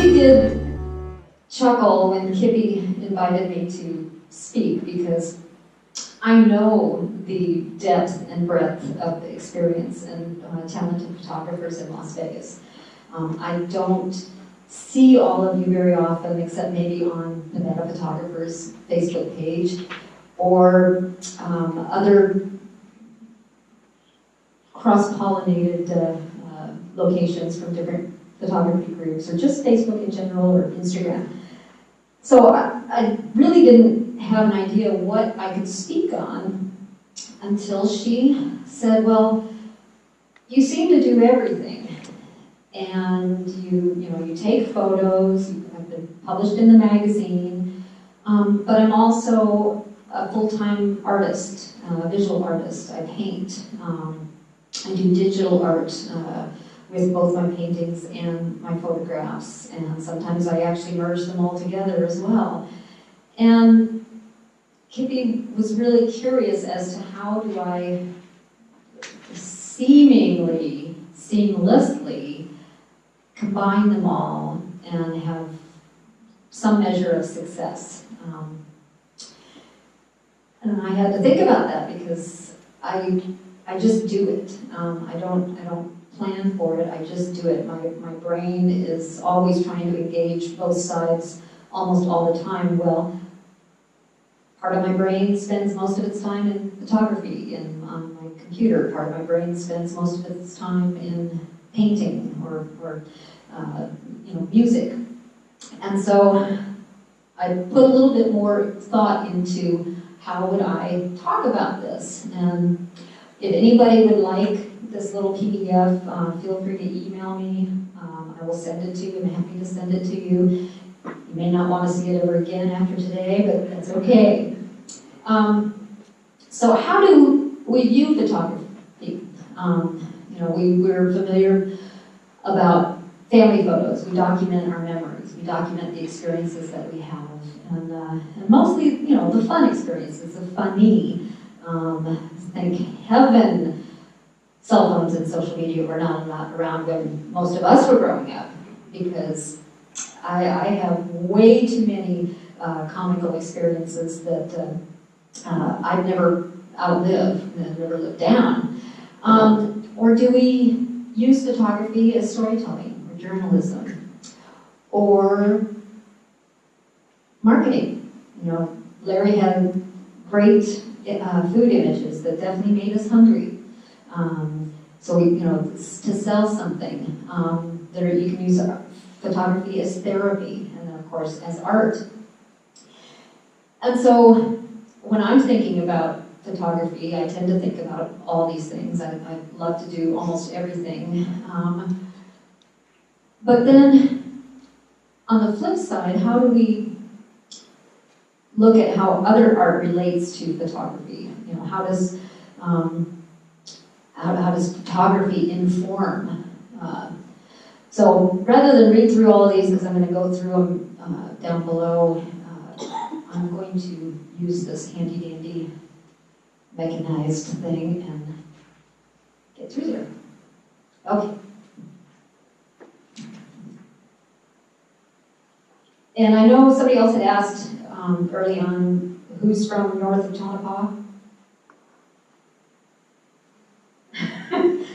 really did chuckle when Kippy invited me to speak because I know the depth and breadth of the experience and talented photographers in Las Vegas. I don't see all of you very often, except maybe on Nevada Photographers' Facebook page or other cross-pollinated locations from different photography groups, or just Facebook in general, or Instagram. So I really didn't have an idea what I could speak on until she said, well, you seem to do everything. And you take photos, I've been published in the magazine, but I'm also a full-time artist, visual artist. I paint, I do digital art with both my paintings and my photographs, and sometimes I actually merge them all together as well. And Kippy was really curious as to how do I seemingly, seamlessly combine them all and have some measure of success. And I had to think about that because I just do it. I don't plan for it, I just do it. My brain is always trying to engage both sides almost all the time. Well, part of my brain spends most of its time in photography and on my computer. Part of my brain spends most of its time in painting or music. And so I put a little bit more thought into how would I talk about this. And if anybody would like this little PDF, feel free to email me. I will send it to you. I'm happy to send it to you. You may not want to see it ever again after today, but that's okay. So how do we view photography? We're familiar about family photos. We document our memories. We document the experiences that we have. And mostly, the fun experiences, the funny. Thank heaven cell phones and social media were not around when most of us were growing up, because I have way too many comical experiences that I've never outlived and never lived down. Or do we use photography as storytelling or journalism or marketing? Larry had great food images that definitely made us hungry. So to sell something, you can use photography as therapy, and then of course as art. And so when I'm thinking about photography, I tend to think about all these things. I love to do almost everything. But then on the flip side, how do we look at how other art relates to photography? How does photography inform? So rather than read through all of these, because I'm going to go through them down below, I'm going to use this handy-dandy mechanized thing and get through there. Okay. And I know somebody else had asked early on, who's from north of Tonopah?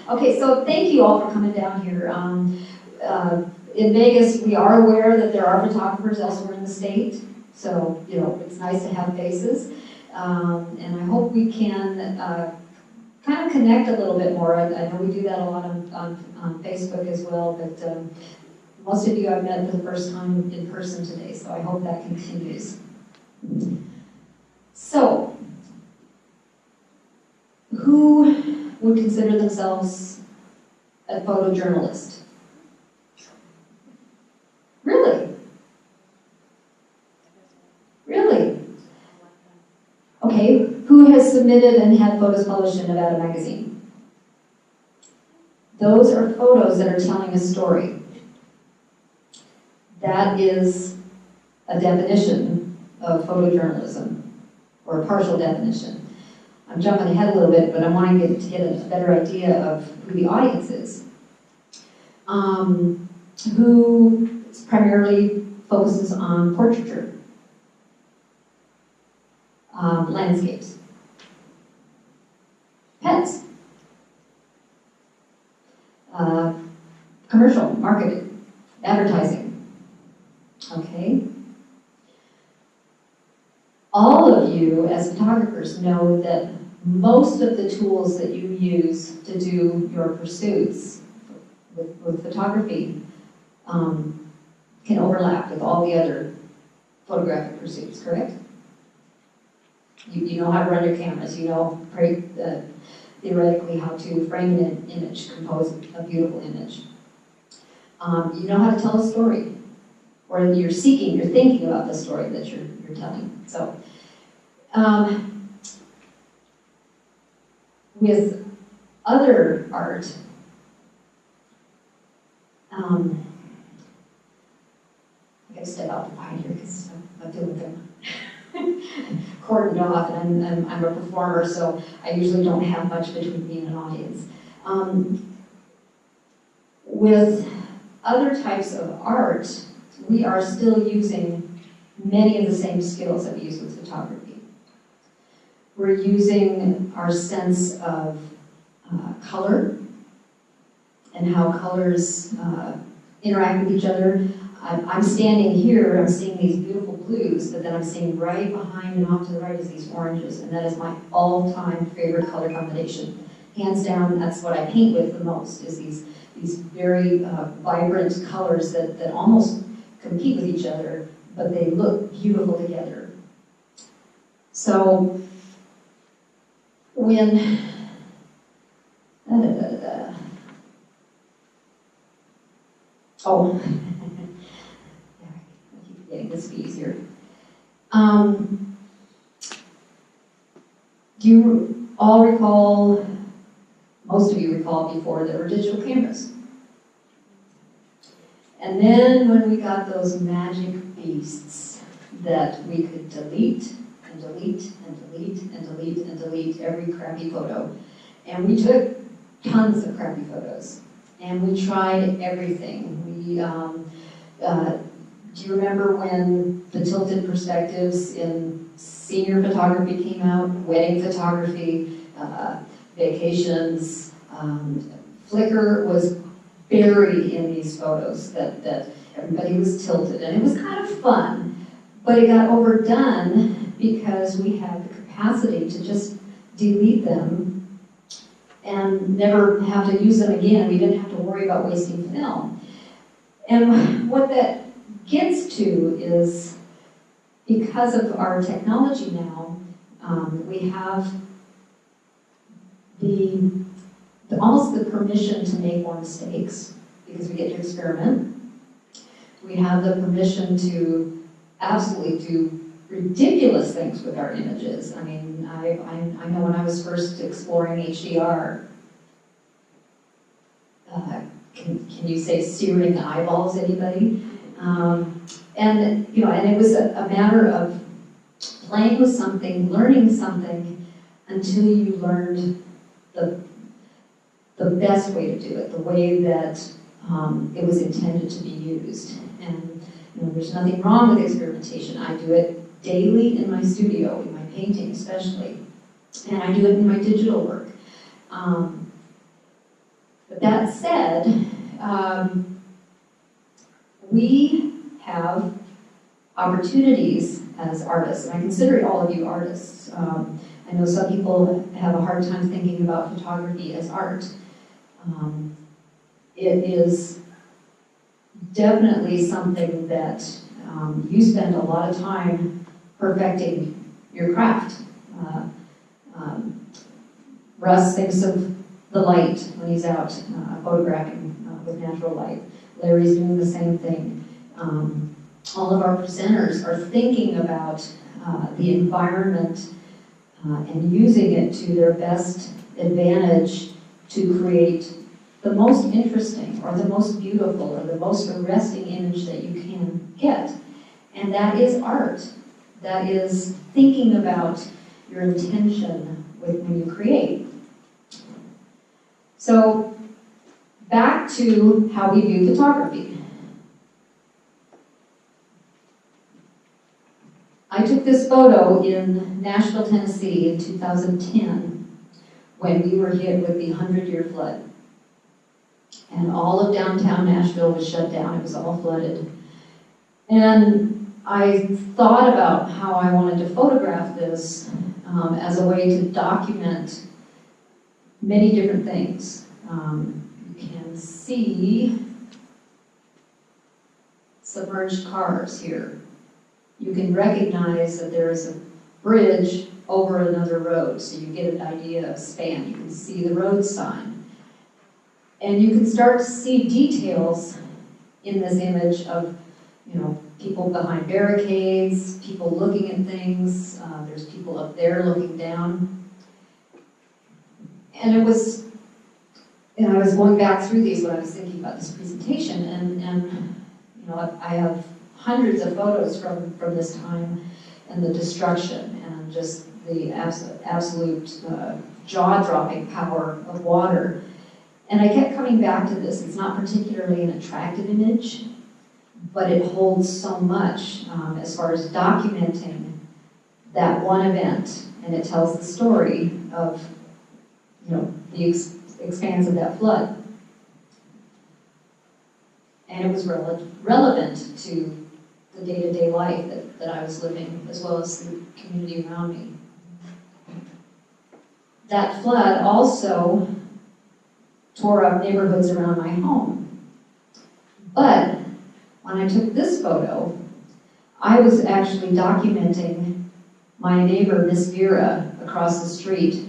Okay, so thank you all for coming down here. In Vegas, we are aware that there are photographers elsewhere in the state, so it's nice to have faces. And I hope we can kind of connect a little bit more. I know we do that a lot on Facebook as well, but most of you I've met for the first time in person today, so I hope that continues. So, who would consider themselves a photojournalist? Really? Really? Okay, who has submitted and had photos published in Nevada Magazine? Those are photos that are telling a story. That is a definition of photojournalism, or a partial definition. I'm jumping ahead a little bit, but I want to get a better idea of who the audience is. Who is primarily focuses on portraiture, landscapes, pets, commercial, marketing, advertising, okay? All of you as photographers know that most of the tools that you use to do your pursuits with photography can overlap with all the other photographic pursuits, correct? You know how to run your cameras, you know theoretically how to frame an image, compose a beautiful image. You know how to tell a story, or you're thinking about the story that you're telling. So, with other art, I gotta step out behind here because I'm dealing with them. Cordoned off, and I'm a performer, so I usually don't have much between me and an audience. With other types of art, we are still using many of the same skills that we use with photography. We're using our sense of color and how colors interact with each other. I'm standing here, I'm seeing these beautiful blues, but then I'm seeing right behind and off to the right is these oranges, and that is my all-time favorite color combination. Hands down, that's what I paint with the most, is these very vibrant colors that almost compete with each other, but they look beautiful together. So, when oh, I keep forgetting this will be easier. Do you all recall, most of you recall before, there were digital cameras. And then when we got those magic beasts that we could delete and delete and delete and delete and delete every crappy photo. And we took tons of crappy photos. And we tried everything. Do you remember when the tilted perspectives in senior photography came out? Wedding photography, vacations. Flickr was buried in these photos that everybody was tilted. And it was kind of fun, but it got overdone because we had the capacity to just delete them and never have to use them again. We didn't have to worry about wasting film. And what that gets to is, because of our technology now, we have almost the permission to make more mistakes because we get to experiment. We have the permission to absolutely do ridiculous things with our images. I mean, I know when I was first exploring HDR, can you say searing eyeballs, anybody? And it was a matter of playing with something, learning something, until you learned the best way to do it, the way that it was intended to be used. And there's nothing wrong with experimentation. I do it daily in my studio, in my painting especially, and I do it in my digital work. But that said, we have opportunities as artists, and I consider all of you artists. I know some people have a hard time thinking about photography as art. It is definitely something that you spend a lot of time perfecting your craft. Russ thinks of the light when he's out photographing with natural light. Larry's doing the same thing. All of our presenters are thinking about the environment and using it to their best advantage to create the most interesting or the most beautiful or the most arresting image that you can get. And that is art. That is thinking about your intention when you create. So back to how we view photography. I took this photo in Nashville, Tennessee in 2010 when we were hit with the 100-year flood. And all of downtown Nashville was shut down. It was all flooded. And I thought about how I wanted to photograph this as a way to document many different things. You can see submerged cars here. You can recognize that there is a bridge over another road, so you get an idea of span. You can see the road sign. And you can start to see details in this image of, you know, people behind barricades, people looking at things. There's people up there looking down. And it was, and I was going back through these when I was thinking about this presentation, and you know, I have hundreds of photos from this time and the destruction and just the absolute jaw-dropping power of water. And I kept coming back to this. It's not particularly an attractive image, but it holds so much as far as documenting that one event, and it tells the story of, you know, the expanse of that flood. And it was relevant to the day-to-day life that I was living, as well as the community around me. That flood also tore up neighborhoods around my home. But when I took this photo, I was actually documenting my neighbor, Miss Vera, across the street,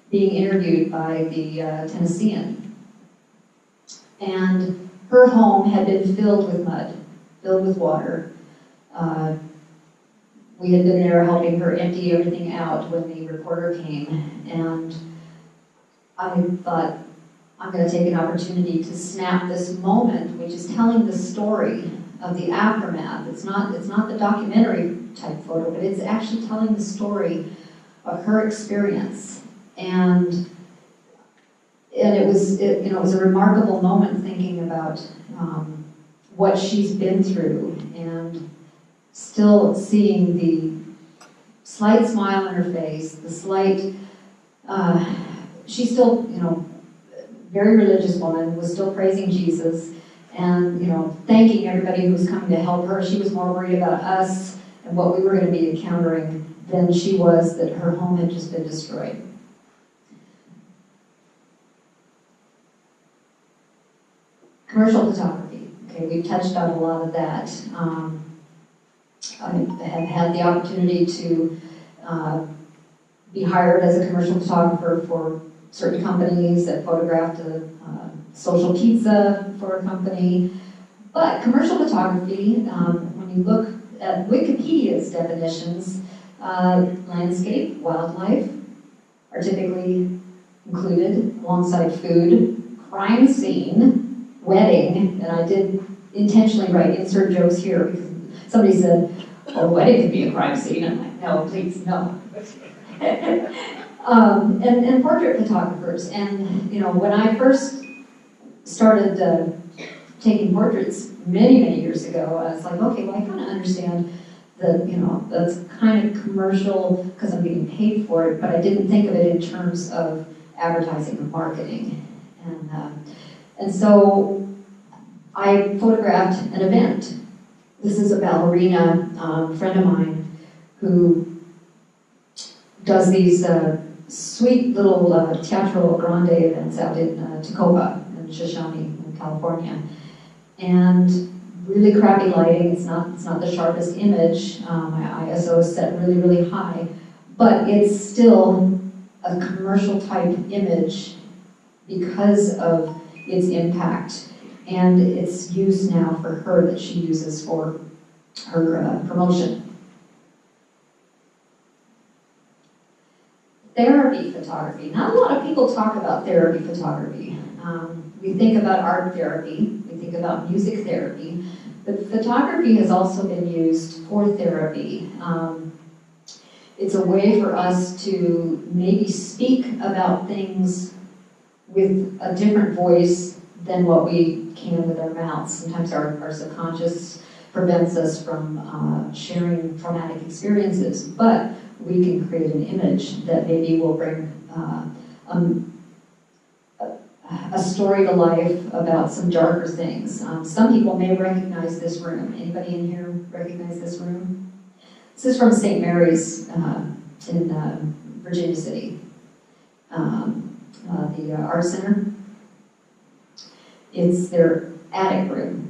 being interviewed by the Tennessean. And her home had been filled with mud, filled with water. We had been there helping her empty everything out when the reporter came, and I thought, I'm going to take an opportunity to snap this moment, which is telling the story of the aftermath. It's not the documentary type photo, but it's actually telling the story of her experience. And it was a remarkable moment thinking about what she's been through, and still seeing the slight smile on her face, the slight, she's still, you know, very religious woman, was still praising Jesus, and, you know, thanking everybody who was coming to help her. She was more worried about us and what we were going to be encountering than she was that her home had just been destroyed. Commercial photography. Okay, we've touched on a lot of that. I have had the opportunity to be hired as a commercial photographer for certain companies that photographed a social pizza for a company. But commercial photography, when you look at Wikipedia's definitions, landscape, wildlife are typically included alongside food, crime scene, wedding, and I did intentionally write insert jokes here because somebody said, oh, a wedding could be a crime scene. I'm like, no, please, no. And portrait photographers. And, you know, when I first started taking portraits many years ago, I was like, okay, well, I kind of understand that, you know, that's kind of commercial because I'm getting paid for it, but I didn't think of it in terms of advertising or marketing. And so I photographed an event. This is a ballerina friend of mine who does these sweet little Teatro Grande events out in Tacoma in Shoshone in California. And really crappy lighting. It's not the sharpest image. My ISO is set really high, but it's still a commercial type image because of its impact and its use now for her that she uses for her promotion. Therapy photography. Not a lot of people talk about therapy photography. We think about art therapy, we think about music therapy, but photography has also been used for therapy. It's a way for us to maybe speak about things with a different voice than what we can with our mouths. Sometimes our subconscious prevents us from sharing traumatic experiences, but we can create an image that maybe will bring a story to life about some darker things. Some people may recognize this room. Anybody in here recognize this room? This is from St. Mary's in Virginia City, the Art Center. It's their attic room.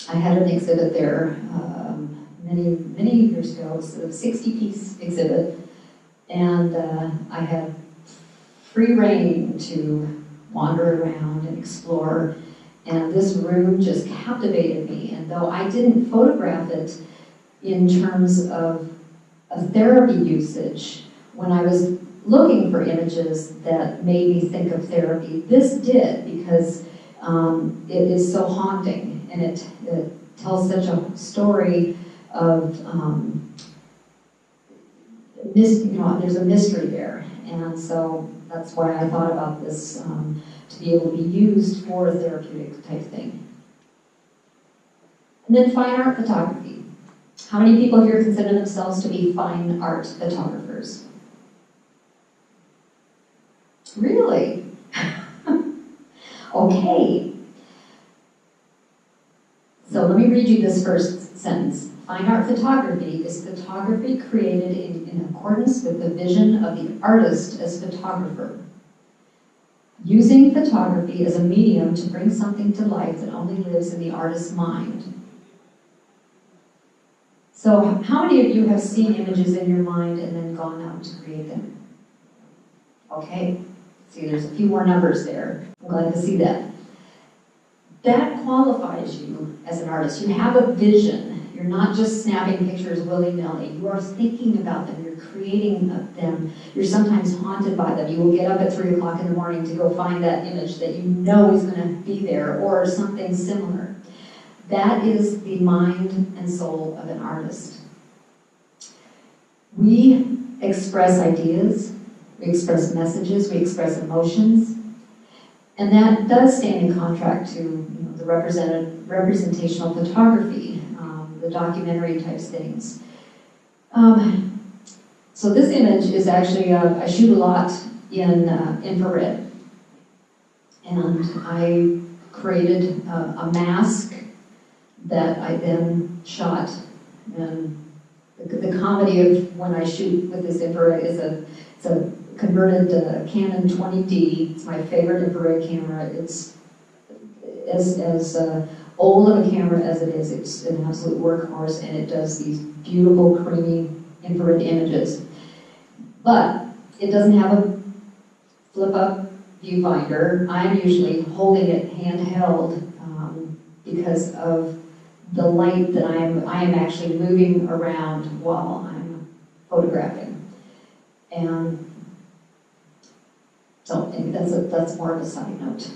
I had an exhibit there many years ago. It was a 60-piece exhibit, and I had free reign to wander around and explore, and this room just captivated me. And though I didn't photograph it in terms of a therapy usage, when I was looking for images that made me think of therapy, this did, because it is so haunting, and it tells such a story of, there's a mystery there. And so that's why I thought about this, to be able to be used for a therapeutic type thing. And then fine art photography. How many people here consider themselves to be fine art photographers? Really? Okay. So let me read you this first sentence. Fine art photography is photography created in accordance with the vision of the artist as photographer, using photography as a medium to bring something to life that only lives in the artist's mind. So how many of you have seen images in your mind and then gone out to create them? Okay, see, there's a few more numbers there. I'm glad to see that. That qualifies you as an artist. You have a vision. You're not just snapping pictures willy-nilly. You are thinking about them. You're creating them. You're sometimes haunted by them. You will get up at 3 o'clock in the morning to go find that image that you know is going to be there, or something similar. That is the mind and soul of an artist. We express ideas, we express messages, we express emotions, and that does stand in contract to the representational photography, the documentary types things. So this image is actually, I shoot a lot in infrared, and I created a mask that I then shot. And the comedy of when I shoot with this infrared is it's a converted Canon 20D. It's my favorite infrared camera. It's as old of a camera as it is. It's an absolute workhorse, and it does these beautiful, creamy infrared images. But it doesn't have a flip-up viewfinder. I'm usually holding it handheld because of the light that I am actually moving around while I'm photographing. And so anyway, that's more of a side note.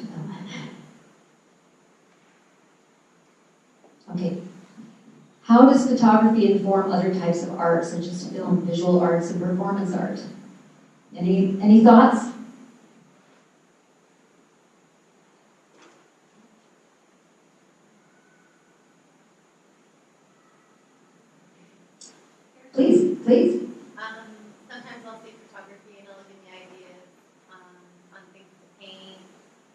Okay. How does photography inform other types of art, such as film, visual arts, and performance art? Any thoughts? Please. Sometimes I'll see photography and it'll give me ideas on things to paint,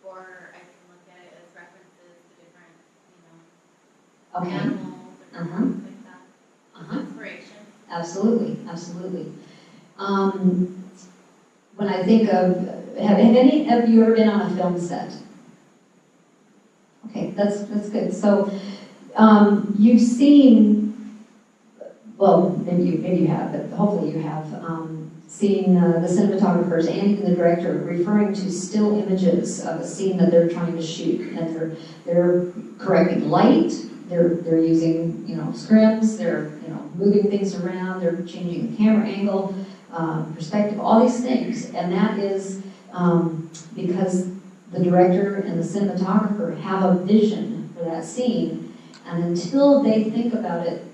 or I can look at it as references to different, animals or things like that. Inspiration. Absolutely. When I think of, have any of you ever been on a film set? Okay, that's good. So you've seen, well, maybe you have, but hopefully you have seen the cinematographers and even the director referring to still images of a scene that they're trying to shoot, and they're correcting light, they're using scrims, they're moving things around, they're changing the camera angle, perspective, all these things, and that is because the director and the cinematographer have a vision for that scene, and until they think about it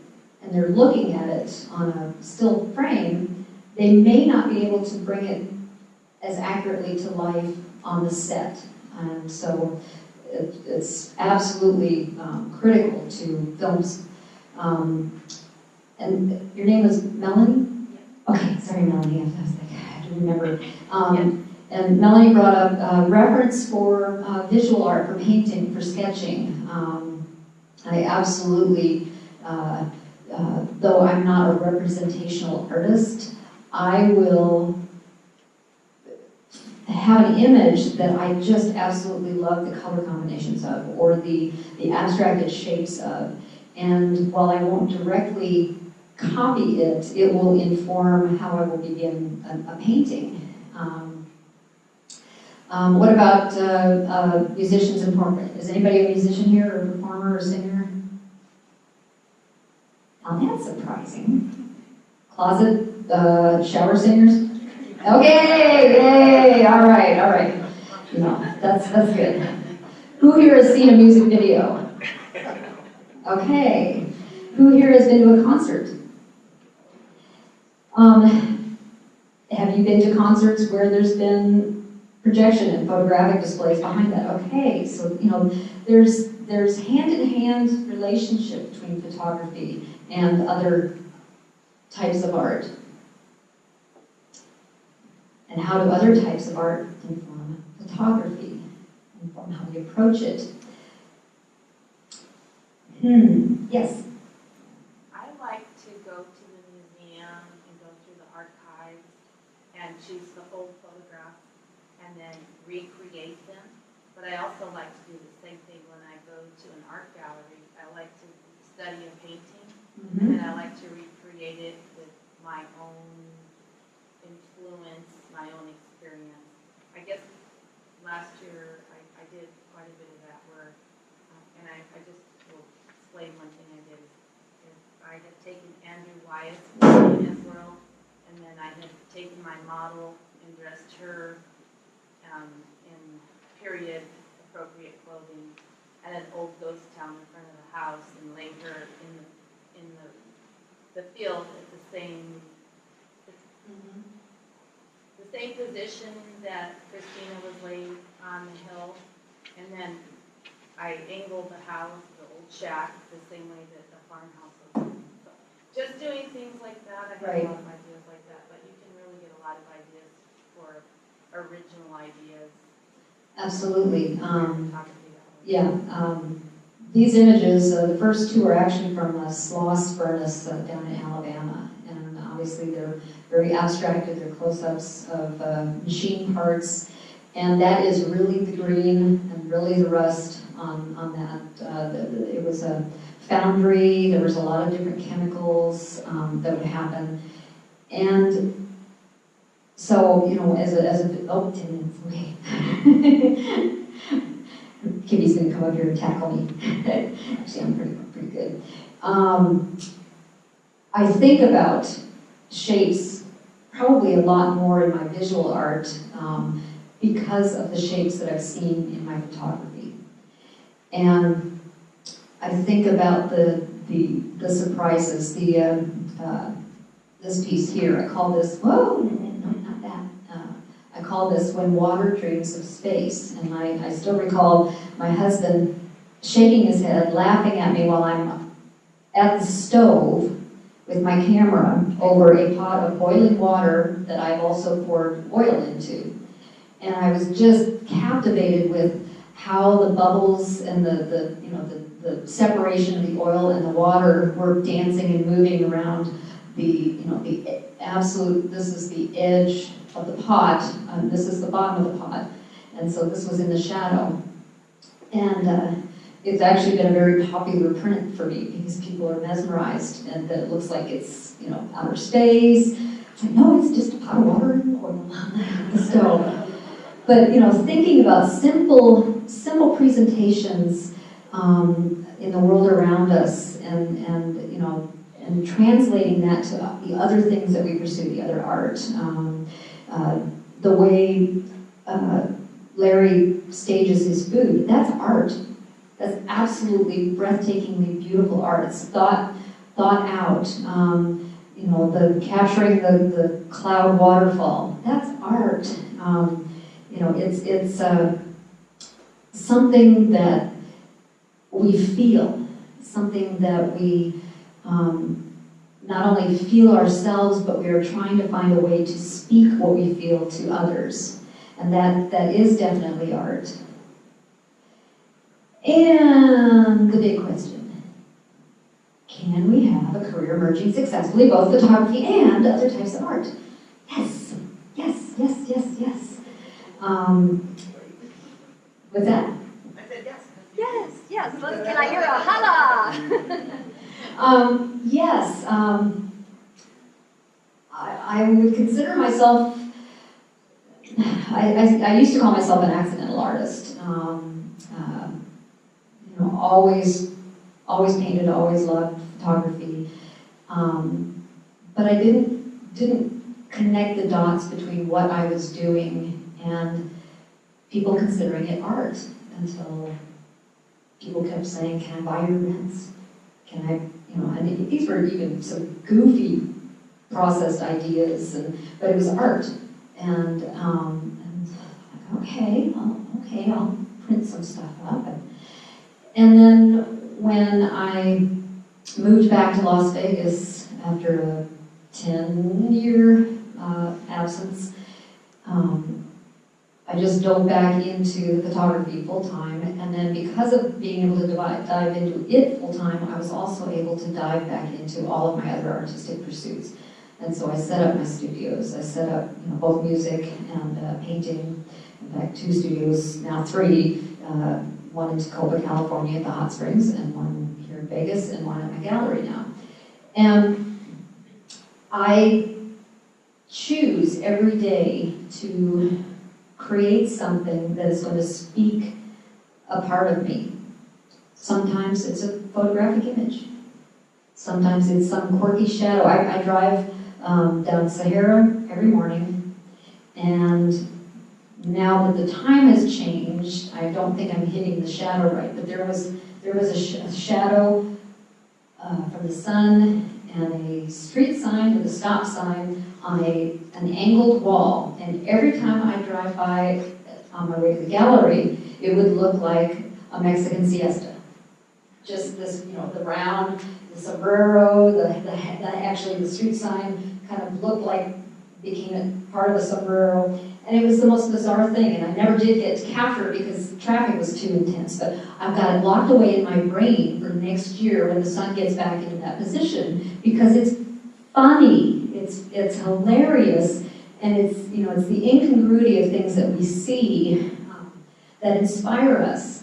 and they're looking at it on a still frame, they may not be able to bring it as accurately to life on the set. And so it's absolutely critical to films And your name was Melanie? Okay, sorry, Melanie, I was like, I have to remember. And Melanie brought up reference for visual art, for painting, for sketching. I absolutely, though I'm not a representational artist, I will have an image that I just absolutely love the color combinations of, or the abstracted shapes of. And while I won't directly copy it, it will inform how I will begin a painting. What about musicians and performers? Is anybody a musician here, or a performer, or singer? Now that's surprising. Closet shower singers? Okay, yay, all right. You know, that's good. Who here has seen a music video? Okay. Who here has been to a concert? Have you been to concerts where there's been projection and photographic displays behind that? Okay, so you know, there's hand-in-hand relationship between photography and other types of art. And how do other types of art inform photography, inform how we approach it? Yes? I like to go to the museum and go through the archives and choose the old photographs and then recreate them. But I also like to do the same thing when I go to an art gallery. I like to study a painting and I like to recreate it with my own influence, my own experience. I guess last year I did quite a bit of that work, and I just will explain one thing I did. I had taken Andrew Wyatt's Women World, and then I had taken my model and dressed her in period appropriate clothing at an old ghost town in front of the house, and laid her in the field at the same position that Christina was laid on the hill, and then I angled the house, the old shack, the same way that the farmhouse was. So just doing things like that, I have a lot of ideas like that, but you can really get a lot of ideas for original ideas. Absolutely. These images, the first two are actually from Sloss Furnace down in Alabama, and obviously they're very abstracted. They're close-ups of machine parts, and that is really the green and really the rust on that. It was a foundry. There was a lot of different chemicals that would happen, and so you know, as a 10 minutes away. Kitty's going to come up here and tackle me. Actually, I'm pretty good. I think about shapes probably a lot more in my visual art because of the shapes that I've seen in my photography. And I think about the surprises. This piece here, I call this, whoa, no, not that. I call this When Water Dreams of Space. And I still recall my husband shaking his head, laughing at me while I'm at the stove with my camera over a pot of boiling water that I've also poured oil into. And I was just captivated with how the bubbles and the separation of the oil and the water were dancing and moving around the absolute, this is the edge of the pot, this is the bottom of the pot, and so this was in the shadow. And it's actually been a very popular print for me because people are mesmerized and that it looks like it's, outer space. It's like, no, it's just a pot of water and oil on the stove. But, thinking about simple presentations in the world around us and translating that to the other things that we pursue, the other art. The way Larry stages his food, that's art. That's absolutely breathtakingly beautiful art. It's thought out. The capturing the cloud waterfall, that's art. It's something that we feel, something that we not only feel ourselves, but we are trying to find a way to speak what we feel to others. And that is definitely art. And the big question, can we have a career merging successfully both photography and other types of art? Yes, yes, yes, yes, yes. What's that? I said yes. Yes, yes. Can I hear a holla? Yes, I would consider myself, I used to call myself an accidental artist. Always painted, always loved photography. But I didn't connect the dots between what I was doing and people considering it art until people kept saying, can I buy your prints? Can I, and these were even some goofy processed ideas, but it was art. And okay, I'll print some stuff up. And then when I moved back to Las Vegas after a 10-year absence, I just dove back into photography full-time, and then because of being able to dive into it full-time, I was also able to dive back into all of my other artistic pursuits. And so I set up my studios. I set up both music and painting. In fact, 2 studios, now 3, one in Tacoma, California at the Hot Springs, and one here in Vegas, and one at my gallery now. And I choose every day to create something that is going to speak a part of me. Sometimes it's a photographic image. Sometimes it's some quirky shadow. I drive down Sahara every morning, and now that the time has changed, I don't think I'm hitting the shadow right, but there was a shadow from the sun and a street sign with a stop sign on an angled wall. And every time I drive by on my way to the gallery, it would look like a Mexican siesta. Just this, the round, the sombrero, actually the street sign kind of looked like became a part of a sombrero. And it was the most bizarre thing, and I never did get to capture it because traffic was too intense. But I've got it locked away in my brain for next year when the sun gets back into that position, because it's funny, it's hilarious, and it's the incongruity of things that we see that inspire us.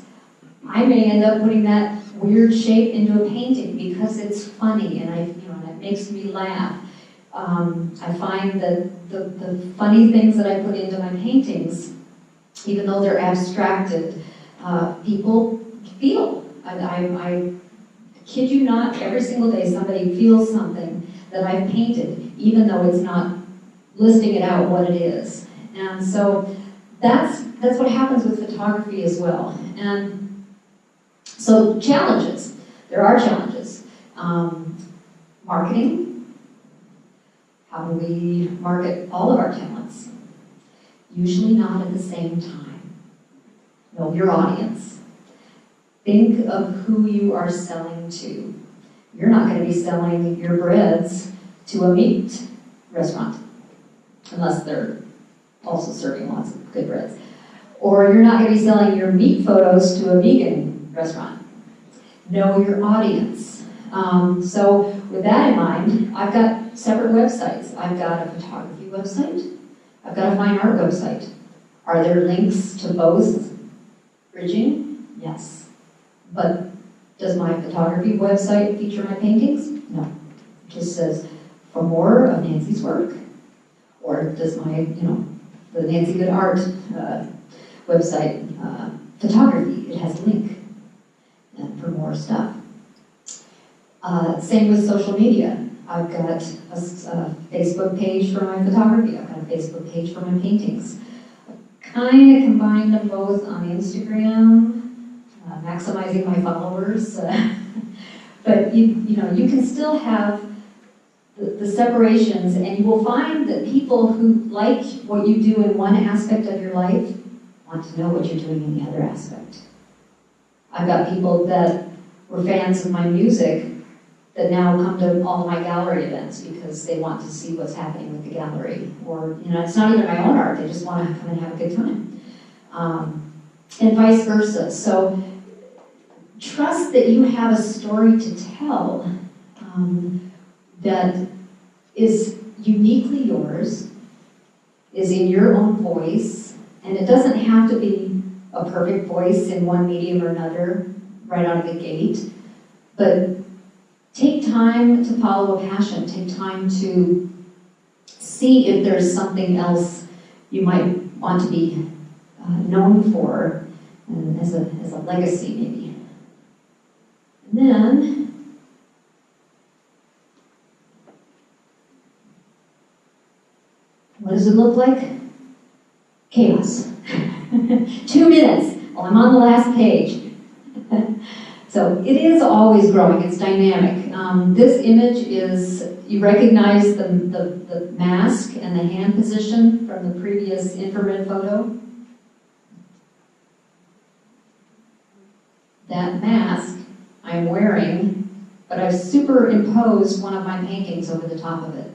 I may end up putting that weird shape into a painting because it's funny, and and it makes me laugh. I find that the funny things that I put into my paintings, even though they're abstracted, people feel. I kid you not, every single day somebody feels something that I've painted, even though it's not listing it out what it is. And so that's what happens with photography as well. And so challenges, there are challenges. Marketing. How do we market all of our talents? Usually not at the same time. Know your audience. Think of who you are selling to. You're not going to be selling your breads to a meat restaurant, unless they're also serving lots of good breads. Or you're not going to be selling your meat photos to a vegan restaurant. Know your audience. So with that in mind, I've got separate websites. I've got a photography website. I've got a fine art website. Are there links to both bridging? Yes. But does my photography website feature my paintings? No. It just says, for more of Nancy's work. Or does my, the Nancy Good Art website, photography, it has a link for more stuff. Same with social media. I've got a Facebook page for my photography. I've got a Facebook page for my paintings. I've kind of combined them both on Instagram, maximizing my followers. But you can still have the separations, and you will find that people who like what you do in one aspect of your life want to know what you're doing in the other aspect. I've got people that were fans of my music that now come to all my gallery events because they want to see what's happening with the gallery. Or, it's not even my own art, they just want to come and have a good time. And vice versa. So trust that you have a story to tell that is uniquely yours, is in your own voice, and it doesn't have to be a perfect voice in one medium or another right out of the gate, but take time to follow a passion, take time to see if there's something else you might want to be known for as a legacy maybe. And then, what does it look like? Chaos. 2 minutes. Well, I'm on the last page. So it is always growing, it's dynamic. This image is, you recognize the mask and the hand position from the previous infrared photo? That mask I'm wearing, but I've superimposed one of my paintings over the top of it.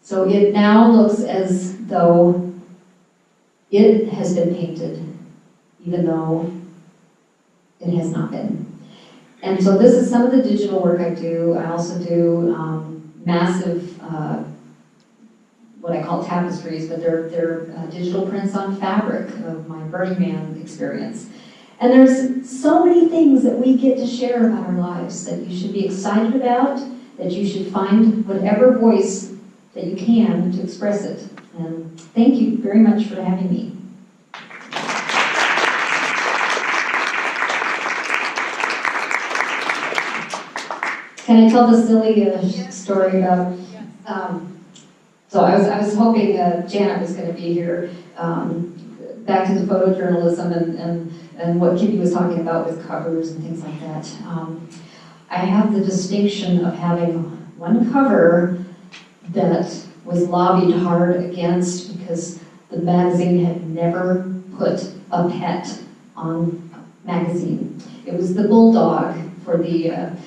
So it now looks as though it has been painted, even though it has not been. And so this is some of the digital work I do. I also do massive, what I call tapestries, but they're digital prints on fabric of my Burning Man experience. And there's so many things that we get to share about our lives that you should be excited about, that you should find whatever voice that you can to express it. And thank you very much for having me. Can I tell the silly story about? So I was hoping Janet was going to be here. Back to the photojournalism and what Kitty was talking about with covers and things like that. I have the distinction of having one cover that was lobbied hard against because the magazine had never put a pet on magazine. It was the bulldog for the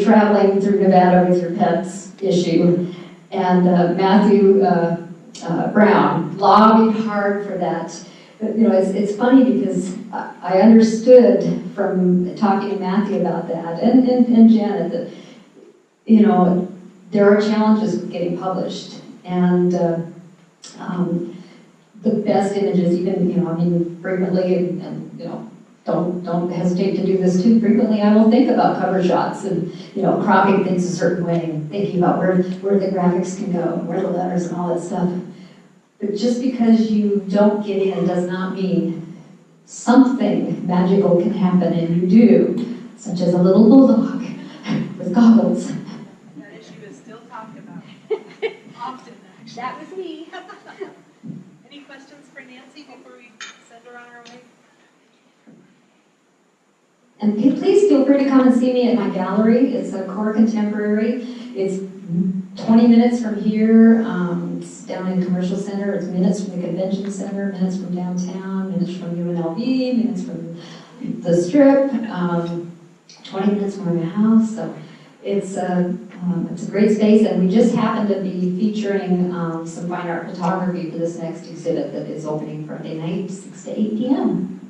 traveling through Nevada with your pets issue. And Matthew Brown lobbied hard for that. But, it's funny because I understood from talking to Matthew about that and Janet that, there are challenges with getting published. And the best images, even, frequently, and don't hesitate to do this too frequently. I will think about cover shots and, cropping things a certain way and thinking about where the graphics can go, where the letters and all that stuff. But just because you don't get in does not mean something magical can happen, and you do, such as a little bulldog with goggles. That issue is still talked about. Often, actually. That was me. Any questions for Nancy before we send her on our way? And please feel free to come and see me at my gallery. It's a Core Contemporary. It's 20 minutes from here. It's down in Commercial Center. It's minutes from the Convention Center, minutes from downtown, minutes from UNLV, minutes from the Strip, 20 minutes from my house. So it's a great space, and we just happen to be featuring some fine art photography for this next exhibit that is opening Friday night, 6 to 8 p.m.